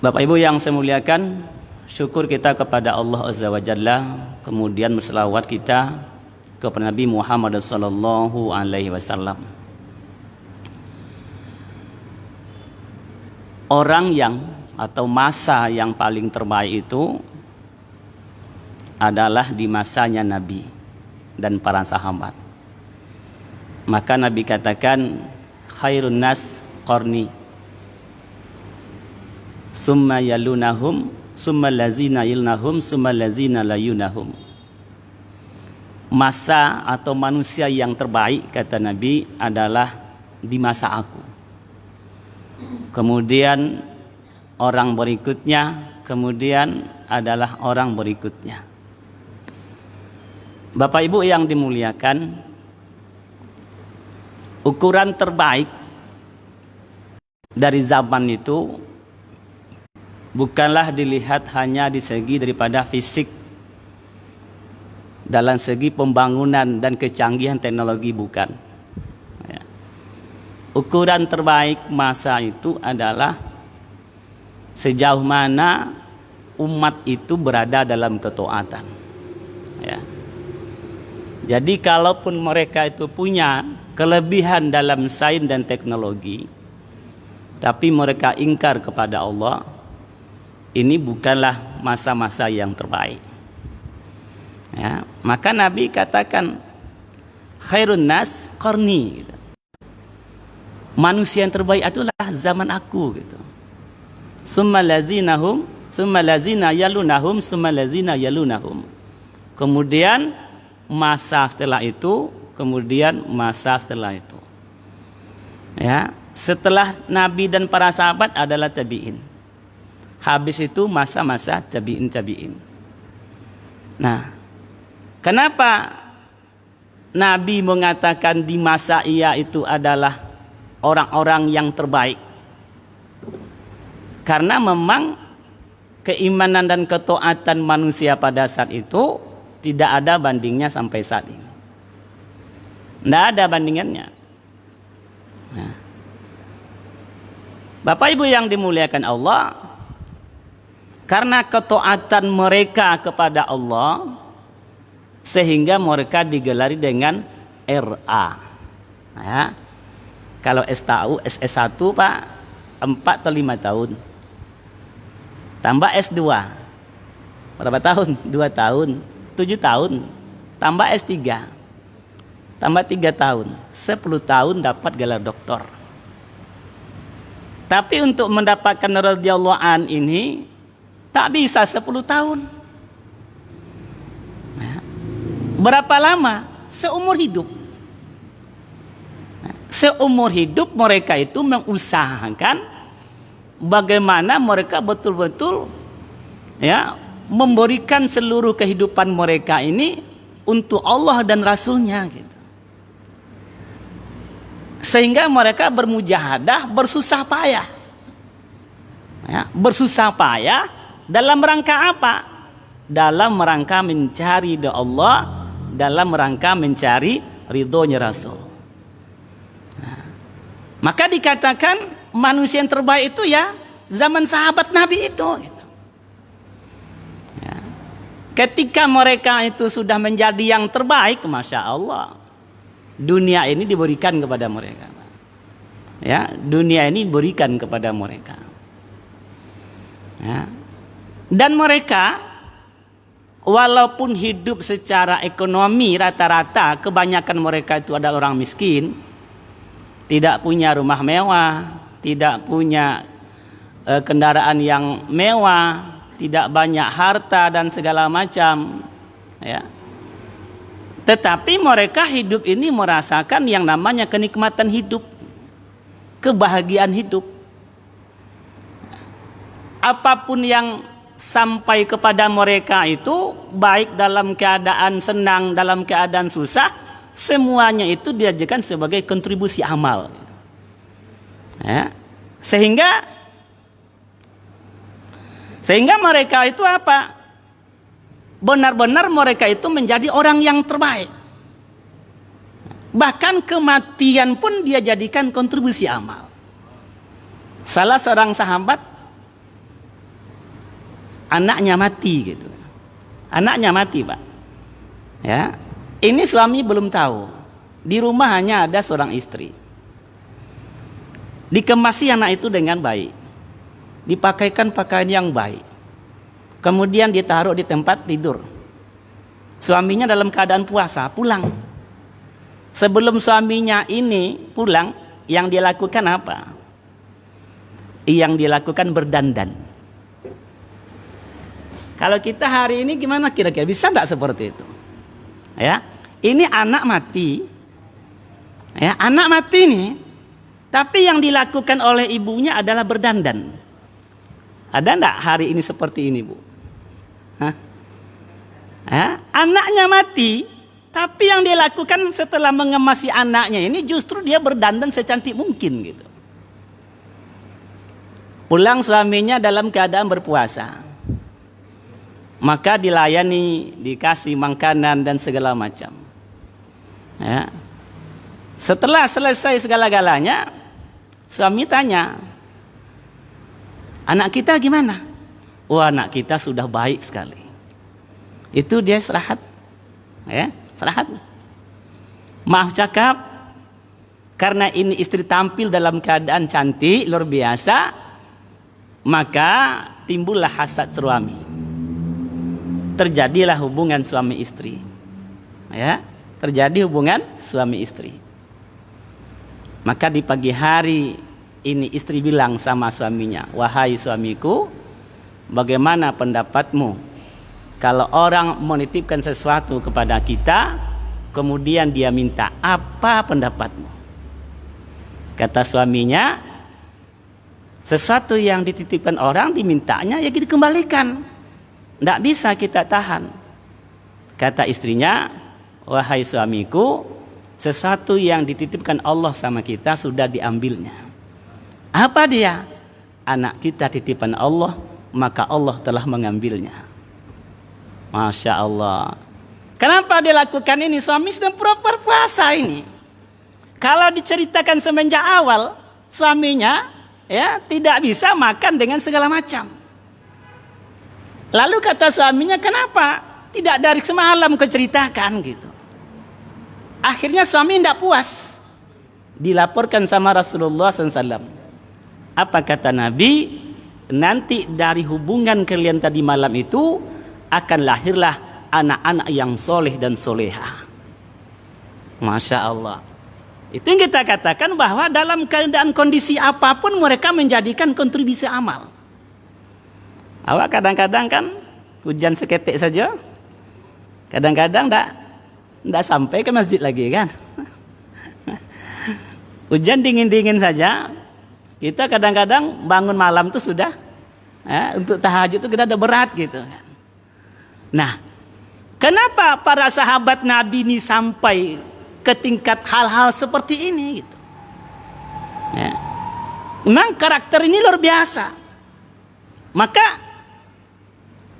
Bapak Ibu yang saya muliakan, syukur kita kepada Allah Azza wa Jalla, kemudian berselawat kita kepada Nabi Muhammad sallallahu alaihi wasallam. Orang yang atau masa yang paling terbaik itu adalah di masanya Nabi dan para sahabat. Maka Nabi katakan, khairun nas qarni, summa yalunahum, summa lazina yalunahum, summa lazina layunahum. Masa atau manusia yang terbaik, kata Nabi, adalah di masa aku. Kemudian orang berikutnya, kemudian adalah orang berikutnya. Bapak Ibu yang dimuliakan, ukuran terbaik dari zaman itu bukanlah dilihat hanya di segi daripada fisik, dalam segi pembangunan dan kecanggihan teknologi, bukan. Ukuran terbaik masa itu adalah sejauh mana umat itu berada dalam ketaatan. Ya. Jadi kalaupun mereka itu punya kelebihan dalam sains dan teknologi, tapi mereka ingkar kepada Allah, ini bukanlah masa-masa yang terbaik. Ya, maka Nabi katakan, khairun nas qarni, gitu. Manusia yang terbaik adalah zaman aku, gitu. Summa lazinahum, summa lazina yalunahum, summa lazina yalunahum. Kemudian masa setelah itu, kemudian masa setelah itu. Ya, setelah Nabi dan para sahabat adalah tabi'in. Habis itu masa-masa tabi'in. Nah, kenapa Nabi mengatakan di masa ia itu adalah orang-orang yang terbaik? Karena memang keimanan dan ketaatan manusia pada saat itu tidak ada bandingnya sampai saat ini. Tidak ada bandingannya. Nah, Bapak Ibu yang dimuliakan Allah, karena ketaatan mereka kepada Allah, sehingga mereka digelari dengan RA. Ya. Kalau S1 Pak, 4 atau 5 tahun. Tambah S2. Berapa tahun? 2 tahun. 7 tahun. Tambah S3. Tambah 3 tahun. 10 tahun dapat gelar doktor. Tapi untuk mendapatkan radhiyallahu an ini tak bisa 10 tahun. Nah, berapa lama? Seumur hidup. Nah, seumur hidup mereka itu mengusahakan bagaimana mereka betul-betul ya memberikan seluruh kehidupan mereka ini untuk Allah dan Rasulnya, gitu. Sehingga mereka bermujahadah, bersusah payah. Ya, bersusah payah dalam rangka apa? Dalam rangka mencari ridha Allah, dalam rangka mencari ridhonya Rasul. Nah, maka dikatakan manusia yang terbaik itu ya zaman sahabat Nabi itu. Ya. Ketika mereka itu sudah menjadi yang terbaik, Masya Allah, dunia ini diberikan kepada mereka. Ya, dunia ini diberikan kepada mereka. Ya. Dan mereka walaupun hidup secara ekonomi rata-rata, kebanyakan mereka itu adalah orang miskin, tidak punya rumah mewah, tidak punya kendaraan yang mewah, tidak banyak harta dan segala macam, ya. Tetapi mereka hidup ini merasakan yang namanya kenikmatan hidup, kebahagiaan hidup. Apapun yang sampai kepada mereka itu, baik dalam keadaan senang, dalam keadaan susah, semuanya itu dijadikan sebagai kontribusi amal. Ya. Sehingga mereka itu apa? Benar-benar mereka itu menjadi orang yang terbaik. Bahkan kematian pun dia jadikan kontribusi amal. Salah seorang sahabat anaknya mati gitu. Anaknya mati, Pak. Ya. Ini suami belum tahu. Di rumah hanya ada seorang istri. Dikemasi anak itu dengan baik. Dipakaikan pakaian yang baik. Kemudian ditaruh di tempat tidur. Suaminya dalam keadaan puasa, pulang. Sebelum suaminya ini pulang, yang dia lakukan apa? Yang dia lakukan berdandan. Kalau kita hari ini gimana kira-kira? Bisa enggak seperti itu? Ya, ini anak mati. Ya, anak mati nih. Tapi yang dilakukan oleh ibunya adalah berdandan. Ada enggak hari ini seperti ini, Bu? Hah? Ya, anaknya mati, tapi yang dia lakukan setelah mengemasi anaknya ini justru dia berdandan secantik mungkin gitu. Pulang suaminya dalam keadaan berpuasa. Maka dilayani, dikasih makanan dan segala macam. Ya. Setelah selesai segala-galanya, suami tanya, anak kita gimana? Oh, anak kita sudah baik sekali. Itu dia istirahat. Ya, istirahat. Maaf cakap, karena ini istri tampil dalam keadaan cantik, luar biasa, maka timbullah hasad suami. Terjadilah hubungan suami istri. Ya, terjadi hubungan suami istri. Maka di pagi hari ini istri bilang sama suaminya, wahai suamiku, bagaimana pendapatmu kalau orang menitipkan sesuatu kepada kita, kemudian dia minta, apa pendapatmu? Kata suaminya, sesuatu yang dititipkan orang dimintanya ya kita kembalikan. Tidak bisa kita tahan. Kata istrinya, wahai suamiku, sesuatu yang dititipkan Allah sama kita sudah diambilnya. Apa dia? Anak kita titipan Allah, maka Allah telah mengambilnya. Masya Allah. Kenapa dia lakukan ini? Suami sedang pura-pura puasa ini. Kalau diceritakan semenjak awal, suaminya ya tidak bisa makan dengan segala macam. Lalu kata suaminya, kenapa tidak dari semalam kau ceritakan gitu. Akhirnya suami tidak puas. Dilaporkan sama Rasulullah SAW. Apa kata Nabi? Nanti dari hubungan kalian tadi malam itu akan lahirlah anak-anak yang soleh dan soleha. Masya Allah. Itu yang kita katakan bahwa dalam keadaan kondisi apapun mereka menjadikan kontribusi amal. Awak kadang-kadang kan hujan seketik saja, kadang-kadang tidak sampai ke masjid lagi kan. Hujan dingin-dingin saja, kita kadang-kadang bangun malam tuh sudah untuk tahajud itu kita udah berat gitu kan. Nah, kenapa para sahabat Nabi ini sampai ke tingkat hal-hal seperti ini gitu? Ya. Memang karakter ini luar biasa. Maka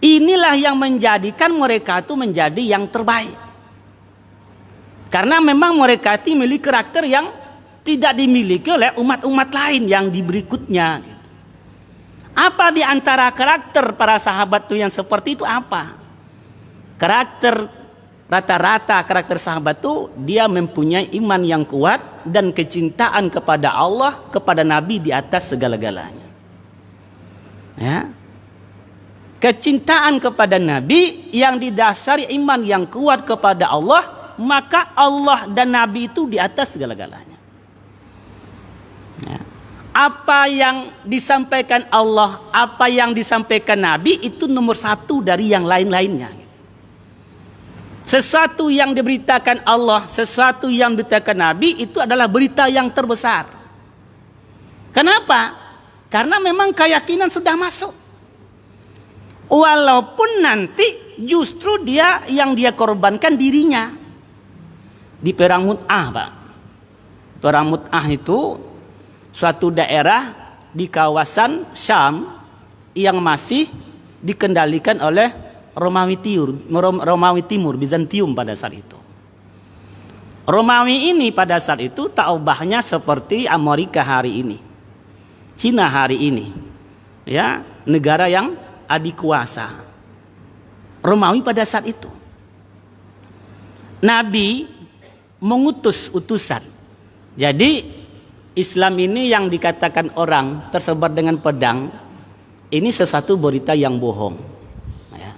inilah yang menjadikan mereka itu menjadi yang terbaik. Karena memang mereka itu memiliki karakter yang tidak dimiliki oleh umat-umat lain yang di berikutnya. Apa di antara karakter para sahabat itu yang seperti itu apa? Karakter rata-rata karakter sahabat itu dia mempunyai iman yang kuat dan kecintaan kepada Allah, kepada Nabi di atas segala-galanya. Ya. Kecintaan kepada Nabi yang didasari iman yang kuat kepada Allah, maka Allah dan Nabi itu di atas segala-galanya. Ya. Apa yang disampaikan Allah, apa yang disampaikan Nabi itu nomor satu dari yang lain-lainnya. Sesuatu yang diberitakan Allah, sesuatu yang diberitakan Nabi itu adalah berita yang terbesar. Kenapa? Karena memang keyakinan sudah masuk. Walaupun nanti justru dia yang dia korbankan dirinya. Di perang Mut'ah, Pak. Perang Mut'ah itu suatu daerah di kawasan Syam yang masih dikendalikan oleh Romawi Timur, Bizantium pada saat itu. Romawi ini pada saat itu taubahnya seperti Amerika hari ini, Cina hari ini, ya, negara yang adik kuasa Romawi pada saat itu. Nabi mengutus utusan. Jadi Islam ini yang dikatakan orang tersebar dengan pedang, ini sesuatu berita yang bohong. Ya.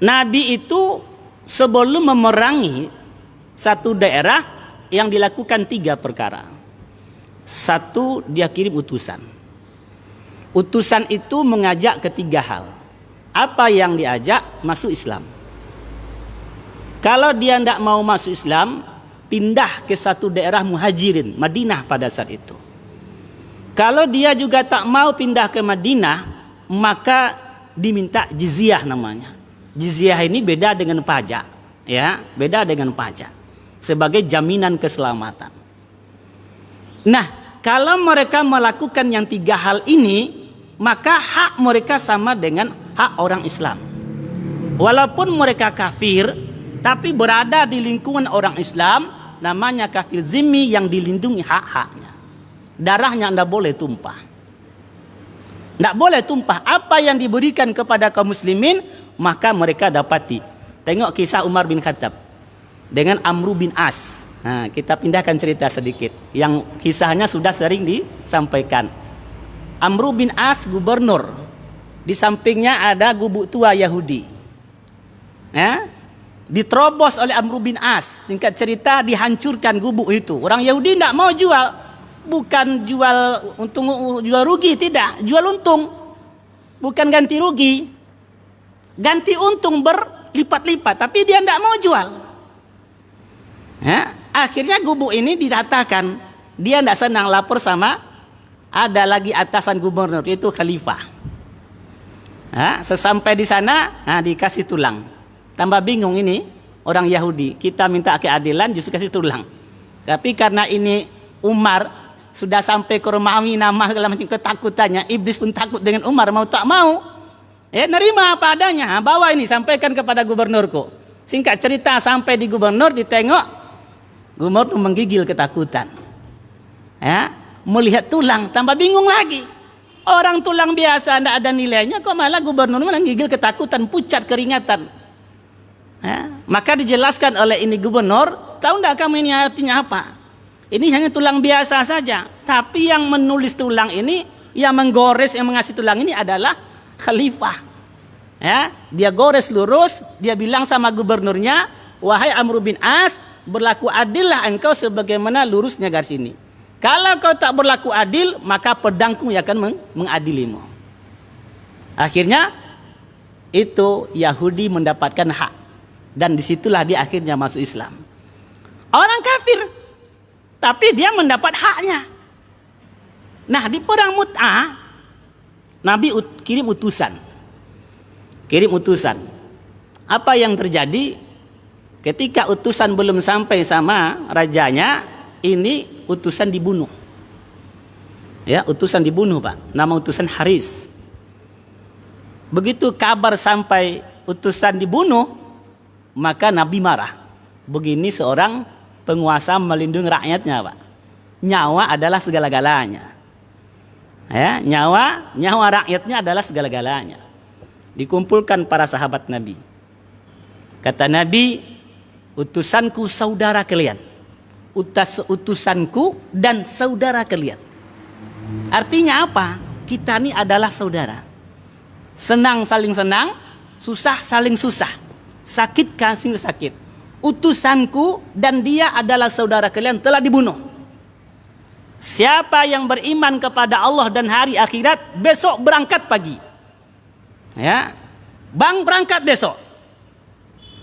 Nabi itu sebelum memerangi satu daerah yang dilakukan 3 perkara. 1, dia kirim utusan. Utusan itu mengajak ke 3 hal. Apa yang diajak? Masuk Islam. Kalau dia tidak mau masuk Islam, pindah ke satu daerah muhajirin, Madinah pada saat itu. Kalau dia juga tak mau pindah ke Madinah, maka diminta jizyah namanya. Jizyah ini beda dengan pajak, ya, beda dengan pajak. Sebagai jaminan keselamatan. Nah, kalau mereka melakukan yang 3 hal ini, maka hak mereka sama dengan hak orang Islam. Walaupun mereka kafir, tapi berada di lingkungan orang Islam, namanya kafir zimmi yang dilindungi hak-haknya. Darahnya tidak boleh tumpah. Tidak boleh tumpah. Apa yang diberikan kepada kaum muslimin, maka mereka dapati. Tengok kisah Umar bin Khattab dengan Amru bin As. Nah, kita pindahkan cerita sedikit. Yang kisahnya sudah sering disampaikan. Amru bin As gubernur. Di sampingnya ada gubuk tua Yahudi. Diterobos oleh Amru bin As. Singkat cerita dihancurkan gubuk itu. Orang Yahudi tidak mau jual. Bukan jual untung, jual rugi, tidak. Jual untung. Bukan ganti rugi. Ganti untung berlipat-lipat. Tapi dia tidak mau jual. Akhirnya gubuk ini diratakan. Dia tidak senang, lapor sama ada lagi atasan gubernur, itu khalifah. Sesampai di sana, dikasih tulang. Tambah bingung ini orang Yahudi. Kita minta keadilan justru kasih tulang. Tapi karena ini Umar sudah sampai ke Romawi, nama segala macam ketakutannya. Iblis pun takut dengan Umar, mau tak mau. Nerima apa adanya. Bawa ini, sampaikan kepada gubernurku. Singkat cerita sampai di gubernur, ditengok. Gubernur itu menggigil ketakutan. Melihat tulang, tambah bingung lagi. Orang tulang biasa tidak ada nilainya, kok malah gubernur malah gigil ketakutan, pucat keringatan. Maka dijelaskan oleh ini gubernur, tahu tidak kamu ini artinya apa? Ini hanya tulang biasa saja. Tapi yang menulis tulang ini, yang menggores, yang mengasih tulang ini adalah khalifah. Dia gores lurus, dia bilang sama gubernurnya, wahai Amr bin As, berlaku adillah engkau sebagaimana lurusnya garis ini. Kalau kau tak berlaku adil, maka pedangku yang akan mengadilimu. Akhirnya itu Yahudi mendapatkan hak. Dan disitulah dia akhirnya masuk Islam. Orang kafir, tapi dia mendapat haknya. Nah, di perang Mut'ah, Nabi kirim utusan. Kirim utusan. Apa yang terjadi? Ketika utusan belum sampai sama rajanya, ini utusan dibunuh. Utusan dibunuh, Pak. Nama utusan Haris. Begitu kabar sampai utusan dibunuh, maka Nabi marah. Begini seorang penguasa melindungi rakyatnya, Pak. Nyawa adalah segala-galanya. Nyawa rakyatnya adalah segala-galanya. Dikumpulkan para sahabat Nabi. Kata Nabi, utusanku saudara kalian. Utusanku dan saudara kalian. Artinya apa? Kita ini adalah saudara. Senang saling senang, susah saling susah. Sakit kasih sakit. Utusanku dan dia adalah saudara kalian telah dibunuh. Siapa yang beriman kepada Allah dan hari akhirat, besok berangkat pagi. Bang, berangkat besok.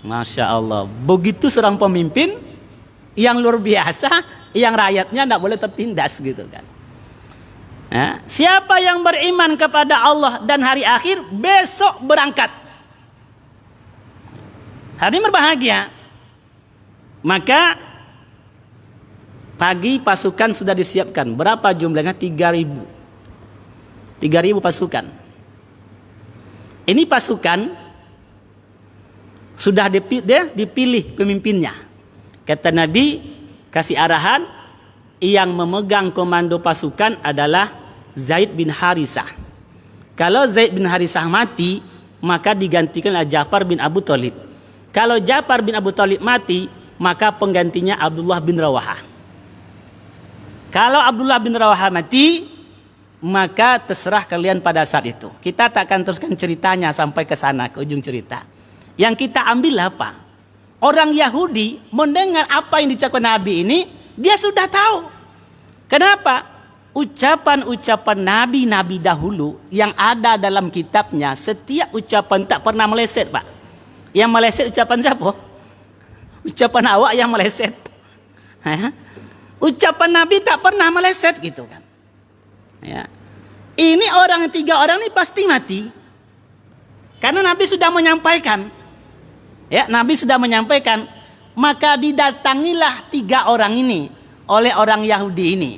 Masya Allah. Begitu seorang pemimpin yang luar biasa, yang rakyatnya tidak boleh tertindas gitu kan. Siapa yang beriman kepada Allah dan hari akhir, besok berangkat. Hari berbahagia. Maka pagi pasukan sudah disiapkan. Berapa jumlahnya? 3.000. 3.000 pasukan. Ini pasukan sudah dipilih pemimpinnya. Kata Nabi, kasih arahan, yang memegang komando pasukan adalah Zaid bin Harisah. Kalau Zaid bin Harisah mati, maka digantikan oleh Ja'far bin Abu Thalib. Kalau Ja'far bin Abu Thalib mati, maka penggantinya Abdullah bin Rawahah. Kalau Abdullah bin Rawahah mati, maka terserah kalian pada saat itu. Kita tak akan teruskan ceritanya sampai ke sana, ke ujung cerita. Yang kita ambil apa? Orang Yahudi mendengar apa yang diucapkan Nabi ini, dia sudah tahu. Kenapa? Ucapan-ucapan nabi-nabi dahulu yang ada dalam kitabnya, setiap ucapan tak pernah meleset, Pak. Yang meleset ucapan siapa? Ucapan awak yang meleset. Ucapan nabi tak pernah meleset gitu kan. Ya. Ini orang 3 orang ini pasti mati. Karena Nabi sudah menyampaikan. Ya, Nabi sudah menyampaikan. Maka didatangilah 3 orang ini oleh orang Yahudi ini.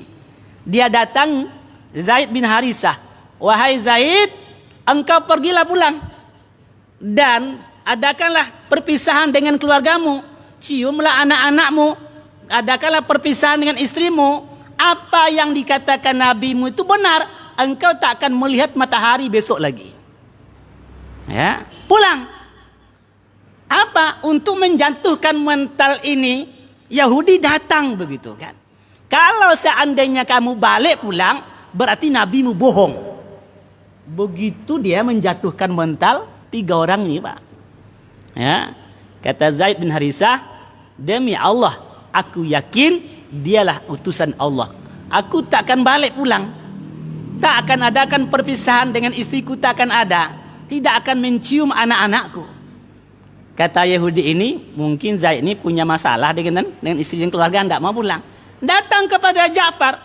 Dia datang Zaid bin Harisah. Wahai Zaid, engkau pergilah pulang. Dan adakanlah perpisahan dengan keluargamu. Ciumlah anak-anakmu. Adakanlah perpisahan dengan istrimu. Apa yang dikatakan nabimu itu benar. Engkau tak akan melihat matahari besok lagi. Ya, pulang. Apa? Untuk menjatuhkan mental ini, Yahudi datang begitu kan. Kalau seandainya kamu balik pulang, berarti nabimu bohong. Begitu dia menjatuhkan mental 3 orang ini, Pak. Ya, kata Zaid bin Harisah, demi Allah, aku yakin dialah utusan Allah. Aku tak akan balik pulang. Tak akan adakan perpisahan dengan istriku, tak akan ada. Tidak akan mencium anak-anakku. Kata Yahudi ini, mungkin Zaid ini punya masalah dengan istri dan keluarga, tidak mau pulang. Datang kepada Ja'far.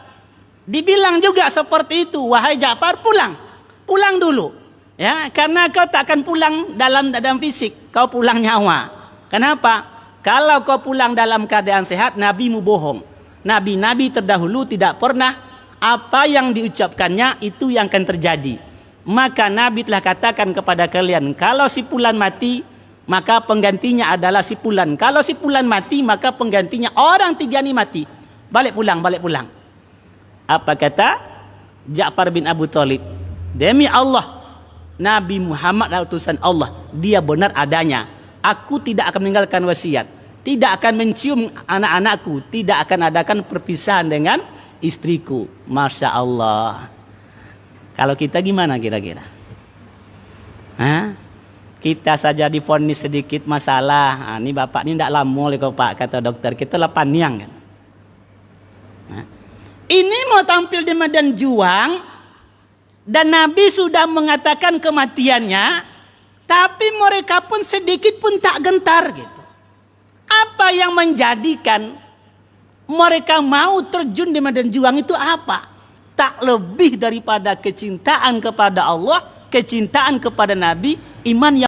Dibilang juga seperti itu. Wahai Ja'far, pulang. Pulang dulu. Ya, karena kau tak akan pulang dalam fisik. Kau pulang nyawa. Kenapa? Kalau kau pulang dalam keadaan sehat, nabimu bohong. Nabi-nabi terdahulu tidak pernah apa yang diucapkannya itu yang akan terjadi. Maka Nabi telah katakan kepada kalian, kalau si fulan mati, maka penggantinya adalah si fulan. Kalau si fulan mati, maka penggantinya orang 3 ini mati. Balik pulang, balik pulang. Apa kata Ja'far bin Abu Thalib? Demi Allah, Nabi Muhammad adalah utusan Allah. Dia benar adanya. Aku tidak akan meninggalkan wasiat. Tidak akan mencium anak-anakku. Tidak akan adakan perpisahan dengan istriku. Masya Allah. Kalau kita gimana kira-kira? Kita saja divonis sedikit masalah. Ini bapak ini tidak lama oleh Pak, kata dokter. Kita 8 niang kan. Ini mau tampil di medan juang dan Nabi sudah mengatakan kematiannya, tapi mereka pun sedikit pun tak gentar gitu. Apa yang menjadikan mereka mau terjun di medan juang itu apa? Tak lebih daripada kecintaan kepada Allah, kecintaan kepada Nabi, iman yang